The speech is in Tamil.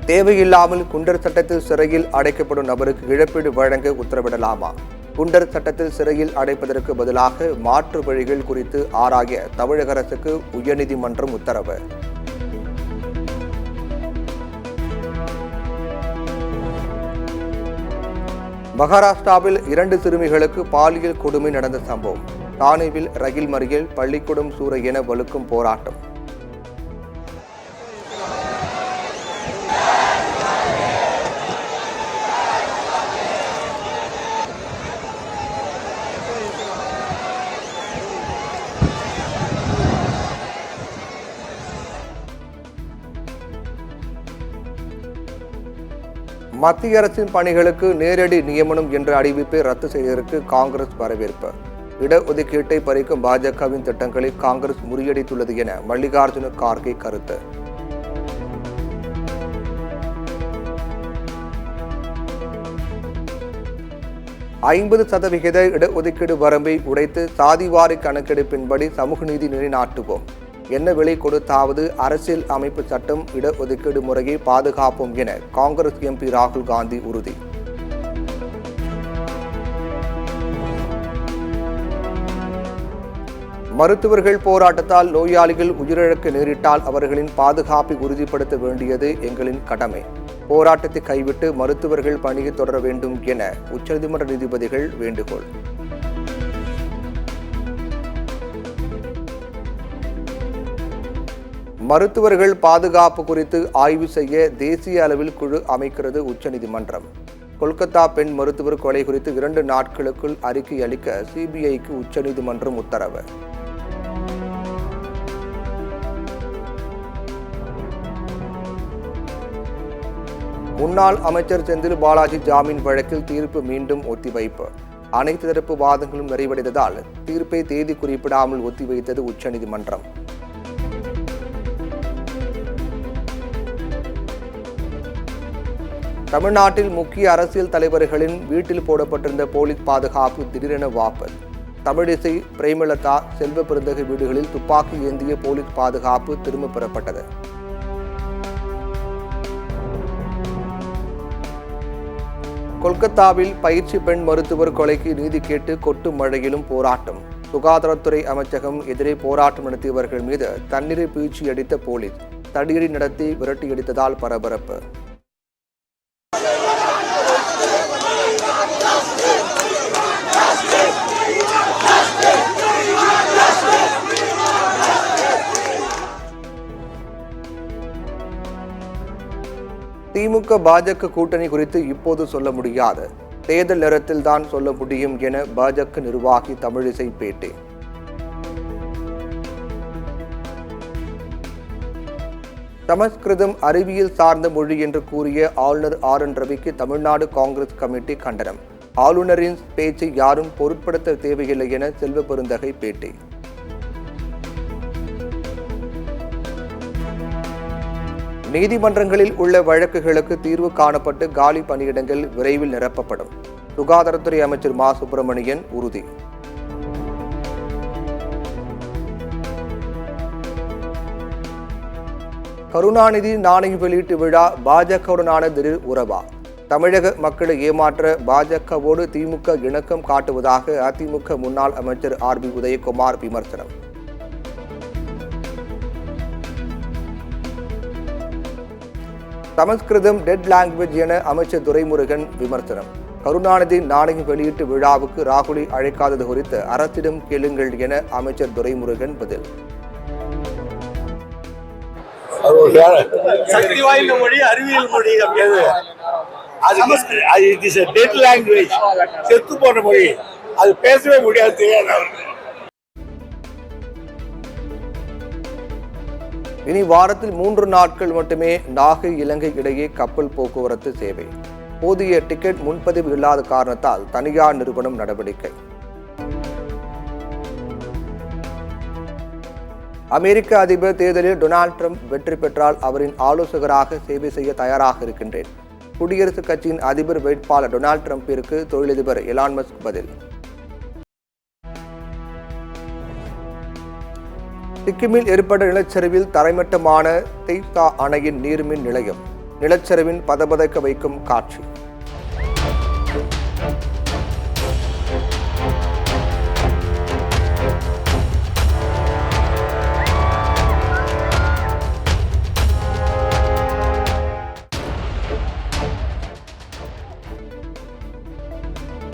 தேவையில்லாமல் குண்டர் சட்டத்தில் சிறையில் அடைக்கப்படும் நபருக்கு இழப்பீடு வழங்க உத்தரவிடலாமா? குண்டர் சட்டத்தில் சிறையில் அடைப்பதற்கு பதிலாக மாற்று வழிகள் குறித்து ஆராய தமிழக அரசுக்கு உயர்நீதிமன்றம் உத்தரவு. மகாராஷ்டிராவில் 2 சிறுமிகளுக்கு பாலியல் கொடுமை நடந்த சம்பவம். தானேவில் ரயில் மறியல், பள்ளிக்கூடம் சூறை என வலுக்கும் போராட்டம். மத்திய அரசின் பணிகளுக்கு நேரடி நியமனம் என்ற அறிவிப்பை ரத்து செய்ததற்கு காங்கிரஸ் வரவேற்பு. இடஒதுக்கீட்டை பறிக்கும் பாஜகவின் திட்டங்களை காங்கிரஸ் முறியடித்துள்ளது என மல்லிகார்ஜுன கார்கே கருத்து. %50 இடஒதுக்கீடு வரம்பை உடைத்து சாதிவாரி கணக்கெடுப்பின்படி சமூக நீதி நிலைநாட்டுவோம். என்ன விலை கொடுத்தாவது அரசியல் அமைப்பு சட்டம் இடஒதுக்கீடு முறையை பாதுகாப்போம் என காங்கிரஸ் எம்பி ராகுல் காந்தி உறுதி. மருத்துவர்கள் போராட்டத்தால் நோயாளிகள் உயிரிழக்க நேரிட்டால் அவர்களின் பாதுகாப்பை உறுதிப்படுத்த வேண்டியது எங்களின் கடமை. போராட்டத்தை கைவிட்டு மருத்துவர்கள் பணியை தொடர வேண்டும் என உச்சநீதிமன்ற நீதிபதிகள் வேண்டுகோள். மருத்துவர்கள் பாதுகாப்பு குறித்து ஆய்வு செய்ய தேசிய அளவில் குழு அமைக்கிறது உச்சநீதிமன்றம். கொல்கத்தா பெண் மருத்துவர் கொலை குறித்து 2 நாட்களுக்குள் அறிக்கை அளிக்க சிபிஐக்கு உச்சநீதிமன்றம் உத்தரவு. முன்னாள் அமைச்சர் செந்தில் பாலாஜி ஜாமீன் வழக்கில் தீர்ப்பு மீண்டும் ஒத்திவைப்பு. அனைத்து தரப்பு வாதங்களும் நிறைவடைந்ததால் தீர்ப்பை தேதி குறிப்பிடாமல் ஒத்திவைத்தது உச்சநீதிமன்றம். தமிழ்நாட்டில் முக்கிய அரசியல் தலைவர்களின் வீட்டில் போடப்பட்டிருந்த போலீஸ் பாதுகாப்பு திடீரென வாபஸ். தமிழிசை, பிரேமலதா, செல்வ பெருந்தகை வீடுகளில் துப்பாக்கி ஏந்திய போலீஸ் பாதுகாப்பு திரும்ப பெறப்பட்டது. கொல்கத்தாவில் பயிற்சி பெண் மருத்துவர் கொலைக்கு நீதி கேட்டு கொட்டும் மழையிலும் போராட்டம். சுகாதாரத்துறை அமைச்சகம் எதிரே போராட்டம் நடத்தியவர்கள் மீது தண்ணீரை பீச்சி அடித்த போலீஸ் தடியடி நடத்தி விரட்டியடித்ததால் பரபரப்பு. திமுக பாஜக கூட்டணி குறித்து இப்போது சொல்ல முடியாது, தேர்தல் நேரத்தில் தான் சொல்ல முடியும் என பாஜக நிர்வாகி தமிழிசை பேட்டி. சமஸ்கிருதம் அறிவியல் சார்ந்த மொழி என்று கூறிய ஆளுநர் RN ரவிக்கு தமிழ்நாடு காங்கிரஸ் கமிட்டி கண்டனம். ஆளுநரின் பேச்சை யாரும் பொருட்படுத்த தேவையில்லை என செல்வ பெருந்தகை பேட்டி. நீதிமன்றங்களில் உள்ள வழக்குகளுக்கு தீர்வு காணப்பட்டு காலி பணியிடங்கள் விரைவில் நிரப்பப்படும். சுகாதாரத்துறை அமைச்சர் மா சுப்பிரமணியன் உறுதி. கருணாநிதி நாணய வெளியீட்டு விழா பாஜகவுடனான திடீர் உறவா? தமிழக மக்களை ஏமாற்ற பாஜகவோடு திமுக இணக்கம் காட்டுவதாக அதிமுக முன்னாள் அமைச்சர் RB உதயகுமார் விமர்சனம். சமஸ்கிருதம் டெட் லாங்குவேஜ் என அமைச்சர் துரைமுருகன் விமர்சனம். கருணாநிதி நாணய வெளியீட்டு விழாவுக்கு ராகுலை அழைக்காதது குறித்து அரசிடம் கேளுங்கள் என அமைச்சர் துரைமுருகன் பதில். சக்தி வாய்ந்த மொழி அறிவியல் மொழி அப்படிங்கிறது செத்து போன மொழி, அது பேசவே முடியாது, தெரியாது அவருக்கு. இனி வாரத்தில் 3 நாட்கள் மட்டுமே நாகை இலங்கை இடையே கப்பல் போக்குவரத்து சேவை. போதிய டிக்கெட் முன்பதிவு இல்லாத காரணத்தால் தனியார் நிறுவனம் நடவடிக்கை. அமெரிக்க அதிபர் தேர்தலில் டொனால்ட் ட்ரம்ப் வெற்றி பெற்றால் அவரின் ஆலோசகராக சேவை செய்ய தயாராக இருக்கின்றேன். குடியரசுக் கட்சியின் அதிபர் வேட்பாளர் டொனால்ட் ட்ரம்பிற்கு தொழிலதிபர் எலான் மஸ்க் பதில். சிக்கிமில் ஏற்பட்ட நிலச்சரிவில் தரைமட்டமான தெய்சா அணையின் நீர்மின் நிலையம். நிலச்சரிவின் பதபதைக்க வைக்கும் காட்சி.